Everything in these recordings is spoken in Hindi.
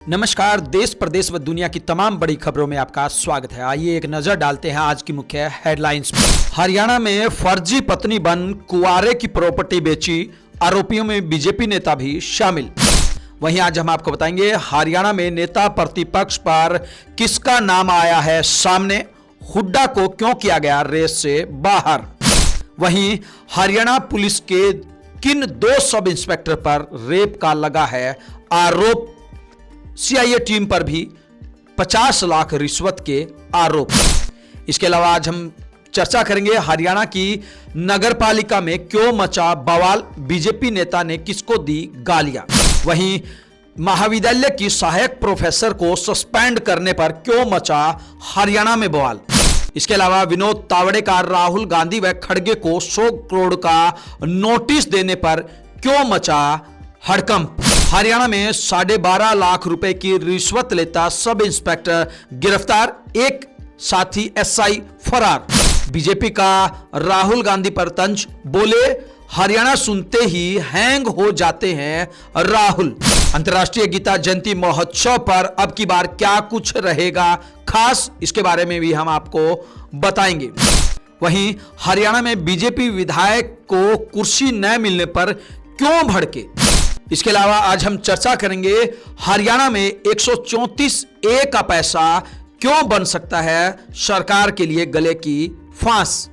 नमस्कार। देश प्रदेश व दुनिया की तमाम बड़ी खबरों में आपका स्वागत है। आइए एक नजर डालते हैं आज की मुख्य हेडलाइंस पर। हरियाणा में फर्जी पत्नी बन कुंवारे की प्रॉपर्टी बेची, आरोपियों में बीजेपी नेता भी शामिल। वहीं आज हम आपको बताएंगे हरियाणा में नेता प्रतिपक्ष पर किसका नाम आया है सामने, हुड्डा को क्यों किया गया रेस से बाहर। वहीं हरियाणा पुलिस के किन 2 सब इंस्पेक्टर पर रेप का लगा है आरोप, सीआईए टीम पर भी 50 लाख रिश्वत के आरोप। इसके अलावा आज हम चर्चा करेंगे हरियाणा की नगरपालिका में क्यों मचा बवाल, बीजेपी नेता ने किसको दी गालियां। वहीं महाविद्यालय की सहायक प्रोफेसर को सस्पेंड करने पर क्यों मचा हरियाणा में बवाल। इसके अलावा विनोद तावड़े का राहुल गांधी व खड़गे को 100 करोड़ का नोटिस देने पर क्यों मचा हड़कंप। हरियाणा में 12.5 लाख रुपए की रिश्वत लेता सब इंस्पेक्टर गिरफ्तार, एक साथी एसआई फरार। बीजेपी का राहुल गांधी पर तंज, बोले हरियाणा सुनते ही हैंग हो जाते हैं राहुल। अंतर्राष्ट्रीय गीता जयंती महोत्सव पर अब की बार क्या कुछ रहेगा खास, इसके बारे में भी हम आपको बताएंगे। वहीं हरियाणा में बीजेपी विधायक को कुर्सी न मिलने पर क्यों भड़के। इसके अलावा आज हम चर्चा करेंगे हरियाणा में 134A का पैसा क्यों बन सकता है सरकार के लिए गले की फांस।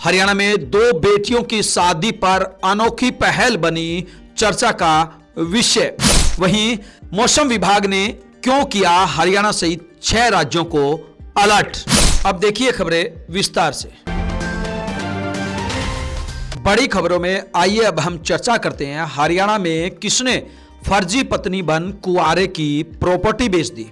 हरियाणा में 2 बेटियों की शादी पर अनोखी पहल बनी चर्चा का विषय। वहीं मौसम विभाग ने क्यों किया हरियाणा सहित 6 राज्यों को अलर्ट। अब देखिए खबरें विस्तार से। बड़ी खबरों में आइए अब हम चर्चा करते हैं हरियाणा में किसने फर्जी पत्नी बन कुंवारे की प्रॉपर्टी बेच दी।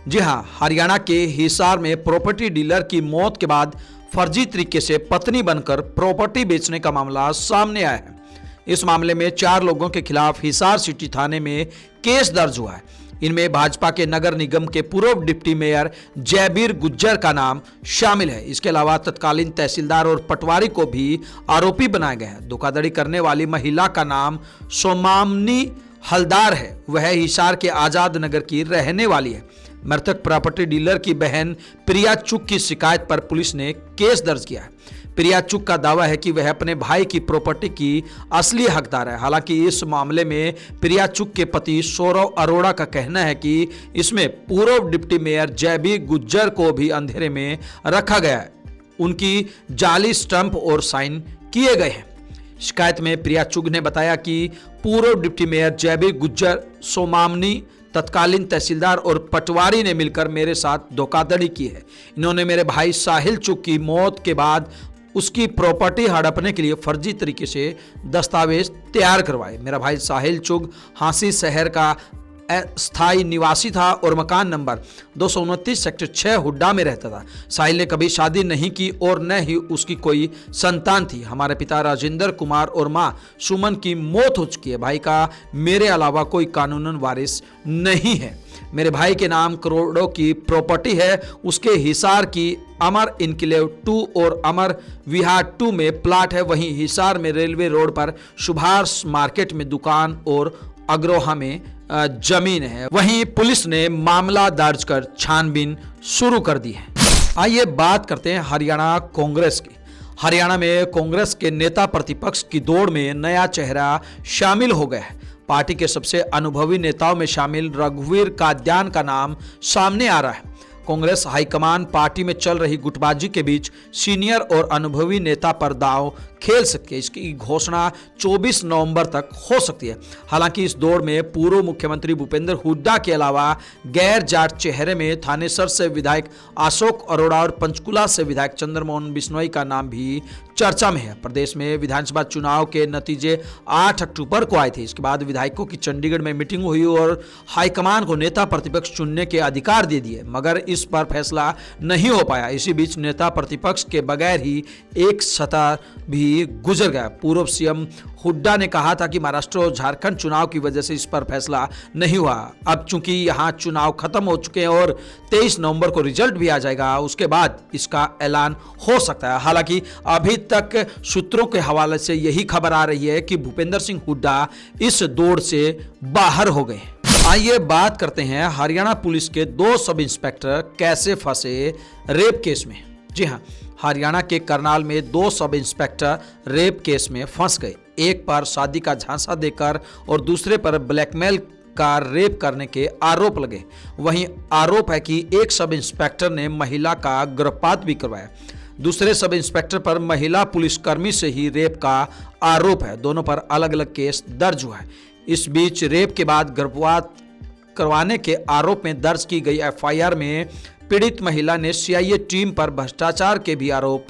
जी हां, हरियाणा के हिसार में प्रॉपर्टी डीलर की मौत के बाद फर्जी तरीके से पत्नी बनकर प्रॉपर्टी बेचने का मामला सामने आया है। इस मामले में 4 लोगों के खिलाफ हिसार सिटी थाने में केस दर्ज हुआ है। इनमें भाजपा के नगर निगम के पूर्व डिप्टी मेयर जयबीर गुज्जर का नाम शामिल है। इसके अलावा तत्कालीन तहसीलदार और पटवारी को भी आरोपी बनाया गया है। धोखाधड़ी करने वाली महिला का नाम सोमामनी हलदार है। वह हिसार के आजाद नगर की रहने वाली है। मृतक प्रॉपर्टी डीलर की बहन प्रिया चुग की शिकायत पर पुलिस ने केस दर्ज किया है। प्रिया चुग का दावा है कि वह अपने भाई की प्रॉपर्टी की असली हकदार है। हालांकि इस मामले में प्रिया चुग के पति सौरव अरोड़ा का कहना है कि इसमें पूर्व डिप्टी मेयर जयबीर गुज्जर को भी अंधेरे में रखा गया है। उनकी जाली स्टंप और साइन किए गए हैं। शिकायत में प्रिया चुग ने बताया कि पूर्व डिप्टी मेयर जयबीर गुज्जर, सोमामनी, तत्कालीन तहसीलदार और पटवारी ने मिलकर मेरे साथ धोखाधड़ी की है। इन्होंने मेरे भाई साहिल चुग की मौत के बाद उसकी प्रॉपर्टी हड़पने के लिए फर्जी तरीके से दस्तावेज तैयार करवाए। मेरा भाई साहिल चुग हांसी शहर का स्थायी निवासी था और मकान नंबर 229 सेक्टर 6 हुड्डा में रहता था। साहिल ने कभी शादी नहीं की और न ही उसकी कोई संतान थी। हमारे पिता राजेंद्र कुमार और मां सुमन की मौत हो चुकी है। भाई का मेरे अलावा कोई कानूनन वारिस नहीं है। मेरे भाई के नाम करोड़ों की प्रॉपर्टी है। उसके हिसार की अमर इनक्लेव 2 और अमर विहार 2 में प्लाट है। वहीं हिसार में रेलवे रोड पर सुभाष मार्केट में दुकान और अग्रोहा में जमीन है। वहीं पुलिस ने मामला दर्ज कर छानबीन शुरू कर दी है। आइए बात करते हैं हरियाणा कांग्रेस की। हरियाणा में कांग्रेस के नेता प्रतिपक्ष की दौड़ में नया चेहरा शामिल हो गया है। पार्टी के सबसे अनुभवी नेताओं में शामिल रघुवीर काद्यान का नाम सामने आ रहा है। कांग्रेस हाईकमान पार्टी में चल रही गुटबाजी के बीच सीनियर और अनुभवी नेता पर दांव खेल सकती है। इसकी घोषणा 24 नवंबर तक हो सकती है। हालांकि इस दौड़ में पूर्व मुख्यमंत्री भूपेंद्र हुड्डा के अलावा गैर जाट चेहरे में थानेसर से विधायक अशोक अरोड़ा और पंचकुला से विधायक चंद्रमोहन बिश्नोई का नाम भी चर्चा में है। प्रदेश में विधानसभा चुनाव के नतीजे 8 अक्टूबर को आए थे। इसके बाद विधायकों की चंडीगढ़ में मीटिंग हुई और हाईकमान को नेता प्रतिपक्ष चुनने के अधिकार दे दिए, मगर इस पर फैसला नहीं हो पाया। इसी बीच नेता प्रतिपक्ष के बगैर ही एक सत्र भी गुजर गया। पूर्व सीएम हुड्डा ने कहा था कि महाराष्ट्र और झारखंड चुनाव की वजह से इस पर फैसला नहीं हुआ। अब चूंकि यहां चुनाव खत्म हो चुके हैं और 23 नवंबर को रिजल्ट भी आ जाएगा, उसके बाद इसका ऐलान हो सकता है। हालांकि अभी तक सूत्रों के हवाले से यही खबर आ रही है कि भूपेंद्र सिंह हुड्डा इस दौड़ से बाहर हो गए। आइए बात करते हैं हरियाणा पुलिस के 2 सब इंस्पेक्टर कैसे फंसे रेप केस में। जी हां, हरियाणा के करनाल में 2 सब इंस्पेक्टर रेप केस में फंस गए। एक पर शादी का झांसा देकर और दूसरे पर ब्लैकमेल का रेप करने के आरोप लगे। वहीं आरोप है कि एक सब इंस्पेक्टर ने महिला का गर्भपात भी करवाया। दूसरे सब इंस्पेक्टर पर महिला पुलिसकर्मी से ही रेप का आरोप है। दोनों पर अलग अलग केस दर्ज हुआ है। इस बीच रेप के बाद गर्भपात करवाने के आरोप में दर्ज की गई एफआईआर में पीड़ित महिला ने सीआईए टीम पर भ्रष्टाचार के भी आरोप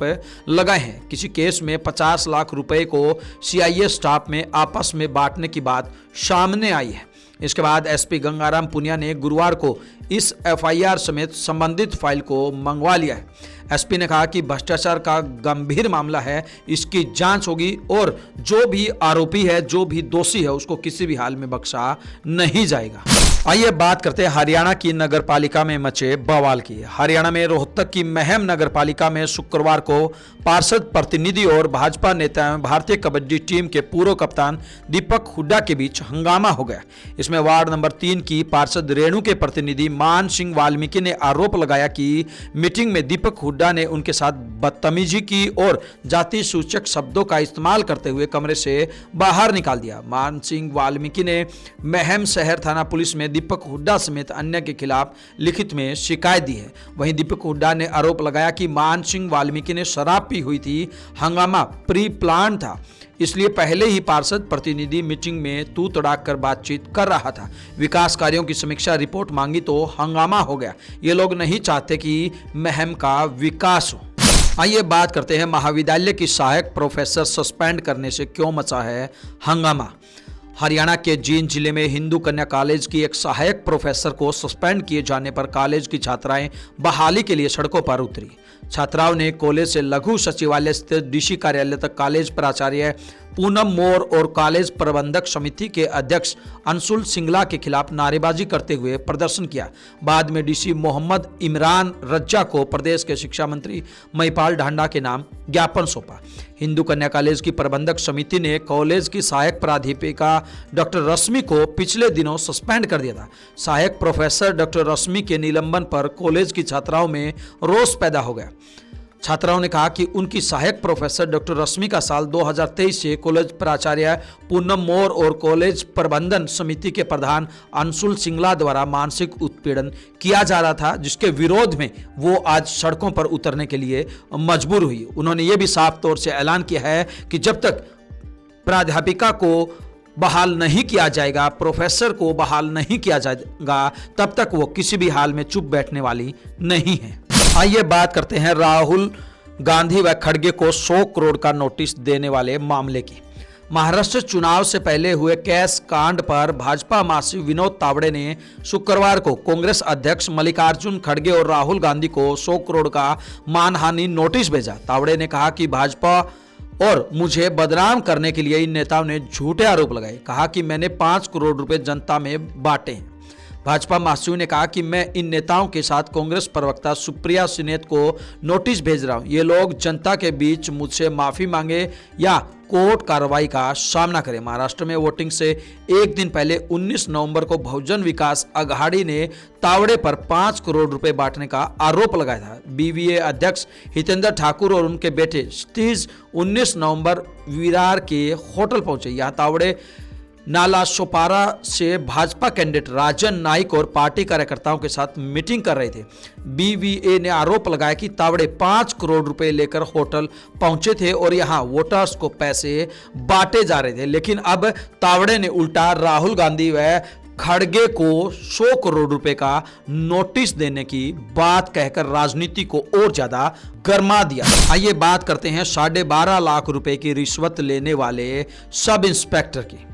लगाए हैं। किसी केस में 50 लाख रुपए को सीआईए स्टाफ में आपस में बांटने की बात सामने आई है। इसके बाद एसपी गंगाराम पुनिया ने गुरुवार को इस एफआईआर समेत संबंधित फाइल को मंगवा लिया है। एसपी ने कहा कि भ्रष्टाचार का गंभीर मामला है, इसकी जांच होगी और जो भी आरोपी है, जो भी दोषी है, उसको किसी भी हाल में बख्शा नहीं जाएगा। आइए बात करते हैं हरियाणा की नगर पालिका में मचे बवाल की। हरियाणा में रोहतक की महम नगर पालिका में शुक्रवार को पार्षद प्रतिनिधि और भाजपा नेता एवं भारतीय कबड्डी टीम के पूर्व कप्तान दीपक हुड्डा के बीच हंगामा हो गया। इसमें वार्ड नंबर 3 की पार्षद रेणु के प्रतिनिधि मान सिंह वाल्मीकि ने आरोप लगाया कि मीटिंग में दीपक हुड्डा ने उनके साथ बदतमीजी की और जाति सूचक शब्दों का इस्तेमाल करते हुए कमरे से बाहर निकाल दिया। मान सिंह वाल्मीकि ने महम शहर थाना पुलिस में दीपक हुड्डा समेत अन्य के खिलाफ लिखित में शिकायत दी है। वहीं दीपक हुड्डा ने आरोप लगाया कि मान सिंह वाल्मीकि ने शराब पी हुई थी, हंगामा प्री प्लान था, इसलिए पहले ही पार्षद प्रतिनिधि मीटिंग में तू तड़ाक कर बातचीत कर रहा था। विकास कार्यों की समीक्षा रिपोर्ट मांगी तो हंगामा हो गया। ये लोग नहीं चाहते कि महम का विकास हो। आइए बात करते हैं महाविद्यालय की सहायक प्रोफेसर सस्पेंड करने से क्यों मचा है हंगामा। हरियाणा के जींद जिले में हिंदू कन्या कॉलेज की एक सहायक प्रोफेसर को सस्पेंड किए जाने पर कॉलेज की छात्राएं बहाली के लिए सड़कों पर उतरी। छात्राओं ने कॉलेज से लघु सचिवालय स्थित डीसी कार्यालय तक कॉलेज प्राचार्य पूनम मोर और कॉलेज प्रबंधक समिति के अध्यक्ष अंशुल सिंगला के खिलाफ नारेबाजी करते हुए प्रदर्शन किया। बाद में डीसी मोहम्मद इमरान रज्जा को प्रदेश के शिक्षा मंत्री महिपाल ढांडा के नाम ज्ञापन सौंपा। हिंदू कन्या कॉलेज की प्रबंधक समिति ने कॉलेज की सहायक प्राध्यापिका डॉक्टर रश्मि को पिछले दिनों सस्पेंड कर दिया था। सहायक प्रोफेसर डॉक्टर रश्मि के निलंबन पर कॉलेज की छात्राओं में रोष पैदा हो गया। छात्राओं ने कहा कि उनकी सहायक प्रोफेसर डॉक्टर रश्मि का साल 2023 से कॉलेज प्राचार्य पूनम मोर और कॉलेज प्रबंधन समिति के प्रधान अंशुल सिंगला द्वारा मानसिक उत्पीड़न किया जा रहा था, जिसके विरोध में वो आज सड़कों पर उतरने के लिए मजबूर हुई। उन्होंने ये भी साफ तौर से ऐलान किया है कि जब तक प्राध्यापिका को बहाल नहीं किया जाएगा, प्रोफेसर को बहाल नहीं किया जाएगा, तब तक वो किसी भी हाल में चुप बैठने वाली नहीं है। आइए बात करते हैं राहुल गांधी व खड़गे को 100 करोड़ का नोटिस देने वाले मामले की। महाराष्ट्र चुनाव से पहले हुए कैश कांड पर भाजपा महासचिव विनोद तावड़े ने शुक्रवार को कांग्रेस अध्यक्ष मल्लिकार्जुन खड़गे और राहुल गांधी को 100 करोड़ का मानहानि नोटिस भेजा। तावड़े ने कहा कि भाजपा और मुझे बदनाम करने के लिए इन नेताओं ने झूठे आरोप लगाए। कहा कि मैंने 5 करोड़ रुपए जनता में बांटे हैं। भाजपा महासचिव ने कहा कि मैं इन नेताओं के साथ कांग्रेस प्रवक्ता सुप्रिया सिनेत को नोटिस भेज रहा हूं। ये लोग जनता के बीच मुझसे माफी मांगे या कोर्ट कार्रवाई का सामना करें। महाराष्ट्र में वोटिंग से एक दिन पहले 19 नवंबर को बहुजन विकास अघाड़ी ने तावड़े पर 5 करोड़ रुपए बांटने का आरोप लगाया था। बीवीए अध्यक्ष हितेंद्र ठाकुर और उनके बेटे सतीश 19 नवंबर विरार के होटल पहुंचे। यहाँ तावड़े नाला सोपारा से भाजपा कैंडिडेट राजन नाइक और पार्टी कार्यकर्ताओं के साथ मीटिंग कर रहे थे। बीवीए ने आरोप लगाया कि तावड़े 5 करोड़ रुपए लेकर होटल पहुंचे थे और यहां वोटर्स को पैसे बांटे जा रहे थे। लेकिन अब तावड़े ने उल्टा राहुल गांधी व खड़गे को 100 करोड़ रुपए का नोटिस देने की बात कहकर राजनीति को और ज्यादा गर्मा दिया। आइए बात करते हैं 12.5 लाख रुपए की रिश्वत लेने वाले सब इंस्पेक्टर की।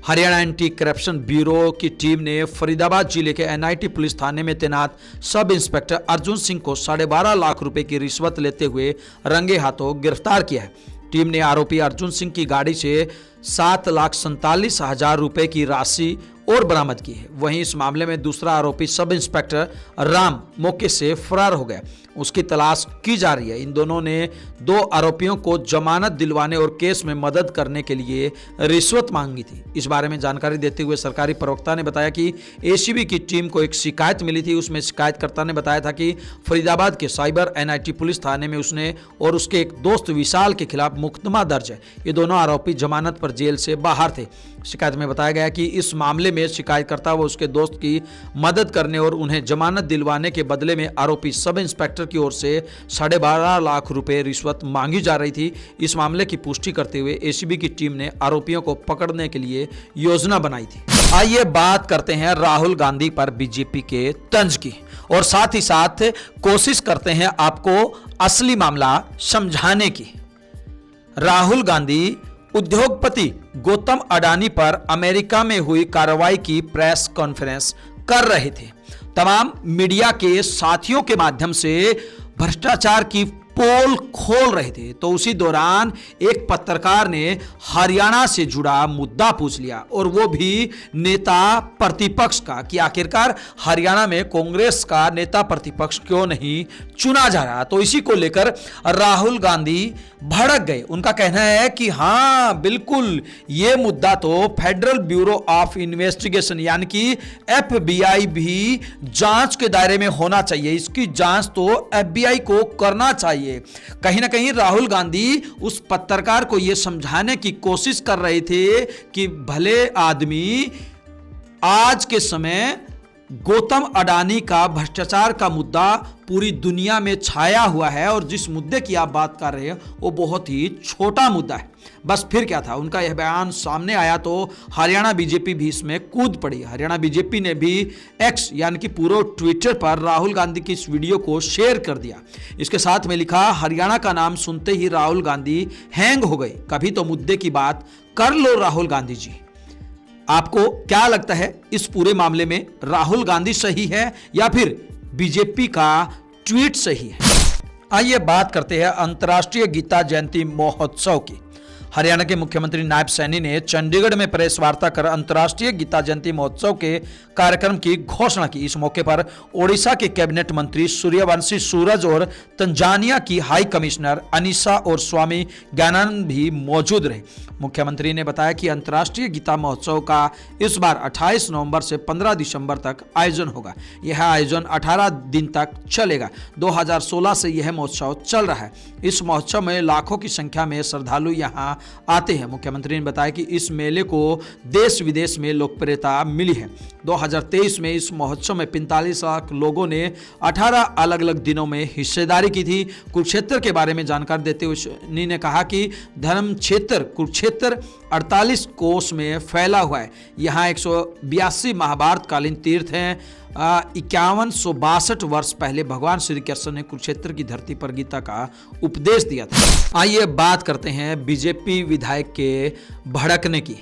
हरियाणा एंटी करप्शन ब्यूरो की टीम ने फरीदाबाद जिले के एनआईटी पुलिस थाने में तैनात सब इंस्पेक्टर अर्जुन सिंह को 12.5 लाख रुपए की रिश्वत लेते हुए रंगे हाथों गिरफ्तार किया है। टीम ने आरोपी अर्जुन सिंह की गाड़ी से 7,47,000 रुपए की राशि और बरामद की है। वहीं इस मामले में दूसरा आरोपी सब इंस्पेक्टर राम मौके से फरार हो गया, उसकी तलाश की जा रही है। इन दोनों ने 2 आरोपियों को जमानत दिलवाने और केस में मदद करने के लिए रिश्वत मांगी थी। इस बारे में जानकारी देते हुए सरकारी प्रवक्ता ने बताया कि एसीबी की टीम को एक शिकायत मिली थी। उसमें शिकायतकर्ता ने बताया था कि फरीदाबाद के साइबर एनआईटी पुलिस थाने में उसने और उसके एक दोस्त विशाल के खिलाफ मुकदमा दर्ज है। ये दोनों आरोपी जमानत पर जेल से बाहर थे। शिकायत में बताया गया कि इस मामले में शिकायतकर्ता व उसके दोस्त की मदद करने और उन्हें जमानत दिलवाने के बदले में आरोपी सब इंस्पेक्टर की ओर से 12.5 लाख रुपए रिश्वत मांगी जा रही थी। इस मामले की पुष्टि करते हुए एसीबी की टीम ने आरोपियों को पकड़ने के लिए योजना बनाई थी। आइए बात करते हैं राहुल गांधी पर बीजेपी के तंज की और साथ ही साथ कोशिश करते हैं आपको असली मामला समझाने की। राहुल गांधी उद्योगपति गौतम अडानी पर अमेरिका में हुई कार्रवाई की प्रेस कॉन्फ्रेंस कर रहे थे। तमाम मीडिया के साथियों के माध्यम से भ्रष्टाचार की पोल खोल रहे थे, तो उसी दौरान एक पत्रकार ने हरियाणा से जुड़ा मुद्दा पूछ लिया और वो भी नेता प्रतिपक्ष का कि आखिरकार हरियाणा में कांग्रेस का नेता प्रतिपक्ष क्यों नहीं चुना जा रहा। तो इसी को लेकर राहुल गांधी भड़क गए। उनका कहना है कि हाँ बिल्कुल, ये मुद्दा तो फेडरल ब्यूरो ऑफ इन्वेस्टिगेशन यानी कि FBI भी जांच के दायरे में होना चाहिए। इसकी जांच तो FBI को करना चाहिए। कहीं ना कहीं राहुल गांधी उस पत्रकार को यह समझाने की कोशिश कर रहे थे कि भले आदमी, आज के समय गौतम अडानी का भ्रष्टाचार का मुद्दा पूरी दुनिया में छाया हुआ है और जिस मुद्दे की आप बात कर रहे हैं वो बहुत ही छोटा मुद्दा है। बस फिर क्या था, उनका यह बयान सामने आया तो हरियाणा बीजेपी भी इसमें कूद पड़ी। हरियाणा बीजेपी ने भी एक्स यानी कि पूरे ट्विटर पर राहुल गांधी की इस वीडियो को शेयर कर दिया। इसके साथ में लिखा, हरियाणा का नाम सुनते ही राहुल गांधी हैंग हो गए, कभी तो मुद्दे की बात कर लो राहुल गांधी जी। आपको क्या लगता है, इस पूरे मामले में राहुल गांधी सही है या फिर बीजेपी का ट्वीट सही है? आइए बात करते हैं अंतर्राष्ट्रीय गीता जयंती महोत्सव की। हरियाणा के मुख्यमंत्री नायब सैनी ने चंडीगढ़ में प्रेस वार्ता कर अंतर्राष्ट्रीय गीता जयंती महोत्सव के कार्यक्रम की घोषणा की। इस मौके पर ओडिशा के कैबिनेट मंत्री सूर्यवंशी सूरज और तंजानिया की हाई कमिश्नर अनीसा और स्वामी ज्ञानानंद भी मौजूद रहे। मुख्यमंत्री ने बताया कि अंतर्राष्ट्रीय गीता महोत्सव का इस बार 28 नवंबर से 15 दिसंबर तक आयोजन होगा। यह आयोजन 18 दिन तक चलेगा। 2016 से यह महोत्सव चल रहा है। इस महोत्सव में लाखों की संख्या में श्रद्धालु यहाँ आते हैं। मुख्यमंत्री ने बताया कि इस मेले को देश विदेश में लोकप्रियता मिली है। 2023 में इस महोत्सव में 45 लाख लोगों ने 18 अलग अलग दिनों में हिस्सेदारी की थी। कुरुक्षेत्र के बारे में जानकारी देते हुए सैनी ने कहा कि धर्म क्षेत्र कुरुक्षेत्र 48 कोस में फैला हुआ है। यहाँ 182 महाभारत कालीन तीर्थ हैं। 5162 वर्ष पहले भगवान श्री कृष्ण ने कुरुक्षेत्र की धरती पर गीता का उपदेश दिया था। आइए बात करते हैं बीजेपी विधायक के भड़कने की।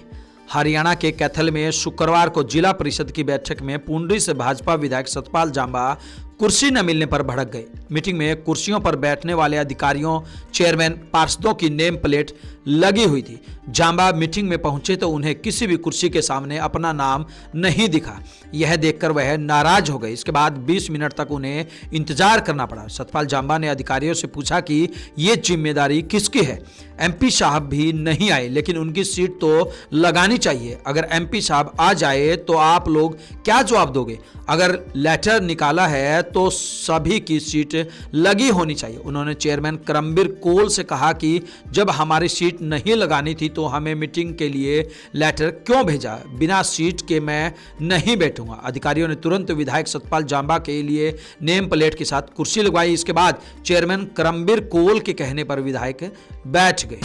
हरियाणा के कैथल में शुक्रवार को जिला परिषद की बैठक में पुंडरी से भाजपा विधायक सतपाल जांबा कुर्सी न मिलने पर भड़क गए। मीटिंग में कुर्सियों पर बैठने वाले अधिकारियों, चेयरमैन, पार्षदों की नेम प्लेट लगी हुई थी। जांबा मीटिंग में पहुंचे तो उन्हें किसी भी कुर्सी के सामने अपना नाम नहीं दिखा। यह देखकर वह नाराज हो गए। इसके बाद 20 मिनट तक उन्हें इंतजार करना पड़ा। सतपाल जांबा ने अधिकारियों से पूछा कि ये जिम्मेदारी किसकी है। MP साहब भी नहीं आए, लेकिन उनकी सीट तो लगानी चाहिए। अगर MP साहब आ जाए तो आप लोग क्या जवाब दोगे? अगर लेटर निकाला है तो सभी की सीट लगी होनी चाहिए। उन्होंने चेयरमैन करमबीर कौल से कहा कि जब हमारी सीट नहीं लगानी थी तो हमें मीटिंग के लिए लेटर क्यों भेजा? बिना सीट के मैं नहीं बैठूंगा। अधिकारियों ने तुरंत विधायक सतपाल जांबा के लिए नेम प्लेट के साथ कुर्सी लगवाई। इसके बाद चेयरमैन करमबीर कौल के कहने पर विधायक बैठ गए।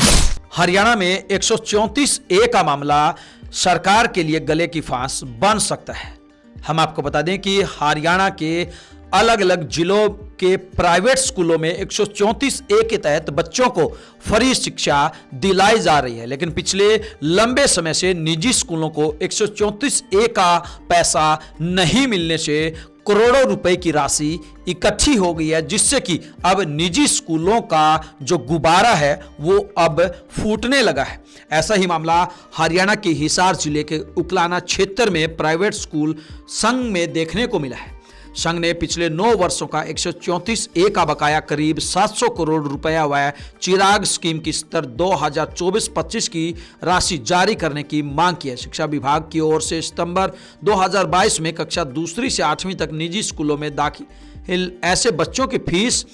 हरियाणा में 134A का मामला सरकार के लिए गले की फांस बन सकता है। हम आपको बता दें कि हरियाणा के अलग अलग जिलों के प्राइवेट स्कूलों में 134A के तहत बच्चों को फ्री शिक्षा दिलाई जा रही है, लेकिन पिछले लंबे समय से निजी स्कूलों को 134A का पैसा नहीं मिलने से करोड़ों रुपए की राशि इकट्ठी हो गई है, जिससे कि अब निजी स्कूलों का जो गुब्बारा है वो अब फूटने लगा है। ऐसा ही मामला हरियाणा के हिसार जिले के उकलाना क्षेत्र में प्राइवेट स्कूल संघ में देखने को मिला है। संघ ने पिछले 9 वर्षों का 134A का बकाया करीब 700 करोड़ रुपया व चिराग स्कीम की स्तर 2024-25 की राशि जारी करने की मांग की है। शिक्षा विभाग की ओर से सितंबर 2022 में कक्षा 2 से 8वीं तक निजी स्कूलों में दाखिल ऐसे बच्चों की फीस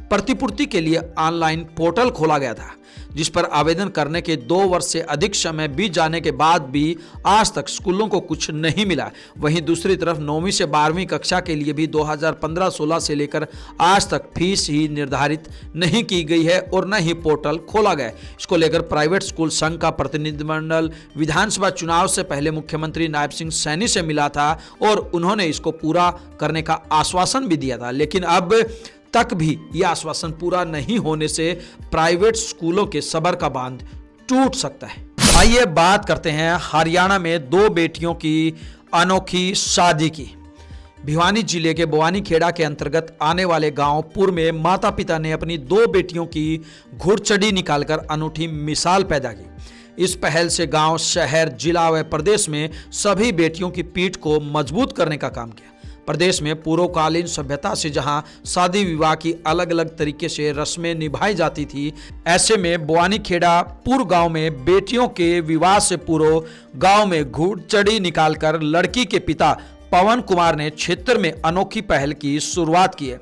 प्रतिपूर्ति के लिए ऑनलाइन पोर्टल खोला गया था, जिस पर आवेदन करने के 2 वर्ष से अधिक समय बीत जाने के बाद भी आज तक स्कूलों को कुछ नहीं मिला। वहीं दूसरी तरफ 9वीं से 12वीं कक्षा के लिए भी 2015-16 से लेकर आज तक फीस ही निर्धारित नहीं की गई है और न ही पोर्टल खोला गया। इसको लेकर प्राइवेट स्कूल संघ का प्रतिनिधिमंडल विधानसभा चुनाव से पहले मुख्यमंत्री नायब सिंह सैनी से मिला था और उन्होंने इसको पूरा करने का आश्वासन भी दिया था, लेकिन अब तक भी यह आश्वासन पूरा नहीं होने से प्राइवेट स्कूलों के सबर का बांध टूट सकता है। आइए बात करते हैं हरियाणा में 2 बेटियों की अनोखी शादी की। भिवानी जिले के बवानीखेड़ा के अंतर्गत आने वाले गांव पुर में माता पिता ने अपनी 2 बेटियों की घुड़चड़ी निकालकर अनूठी मिसाल पैदा की। इस पहल से गांव, शहर, जिला व प्रदेश में सभी बेटियों की पीठ को मजबूत करने का काम किया। प्रदेश में पूर्वकालीन सभ्यता से जहां शादी विवाह की अलग अलग तरीके से रस्में निभाई जाती थी, ऐसे में बवानीखेड़ा पुर गांव में बेटियों के विवाह से पूर्व गांव में घुड़चड़ी निकालकर लड़की के पिता पवन कुमार ने क्षेत्र में अनोखी पहल की शुरुआत की है।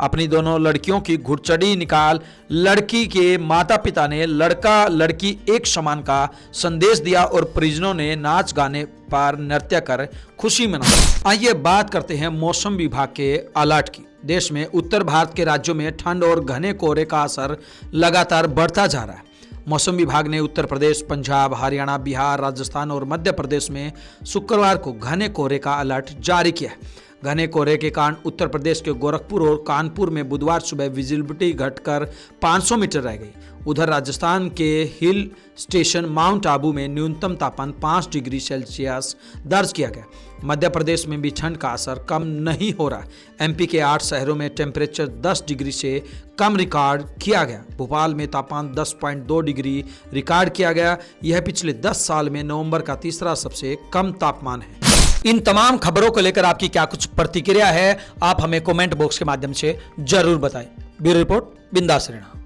अपनी दोनों लड़कियों की घुड़चड़ी निकाल लड़की के माता पिता ने लड़का लड़की एक समान का संदेश दिया और परिजनों ने नाच गाने पर नृत्य कर खुशी मनाई। आइए बात करते हैं मौसम विभाग के अलर्ट की। देश में उत्तर भारत के राज्यों में ठंड और घने कोहरे का असर लगातार बढ़ता जा रहा है। मौसम विभाग ने उत्तर प्रदेश, पंजाब, हरियाणा, बिहार, राजस्थान और मध्य प्रदेश में शुक्रवार को घने कोहरे का अलर्ट जारी किया है। घने कोहरे के कारण उत्तर प्रदेश के गोरखपुर और कानपुर में बुधवार सुबह विजिबिलिटी घटकर 500 मीटर रह गई। उधर राजस्थान के हिल स्टेशन माउंट आबू में न्यूनतम तापमान 5 डिग्री सेल्सियस दर्ज किया गया। मध्य प्रदेश में भी ठंड का असर कम नहीं हो रहा। एमपी के 8 शहरों में टेम्परेचर 10 डिग्री से कम रिकॉर्ड किया गया। भोपाल में तापमान 10.2 डिग्री रिकॉर्ड किया गया। यह पिछले 10 साल में नवंबर का तीसरा सबसे कम तापमान है। इन तमाम खबरों को लेकर आपकी क्या कुछ प्रतिक्रिया है, आप हमें कमेंट बॉक्स के माध्यम से जरूर बताएं। ब्यूरो रिपोर्ट, बिंदास रहना।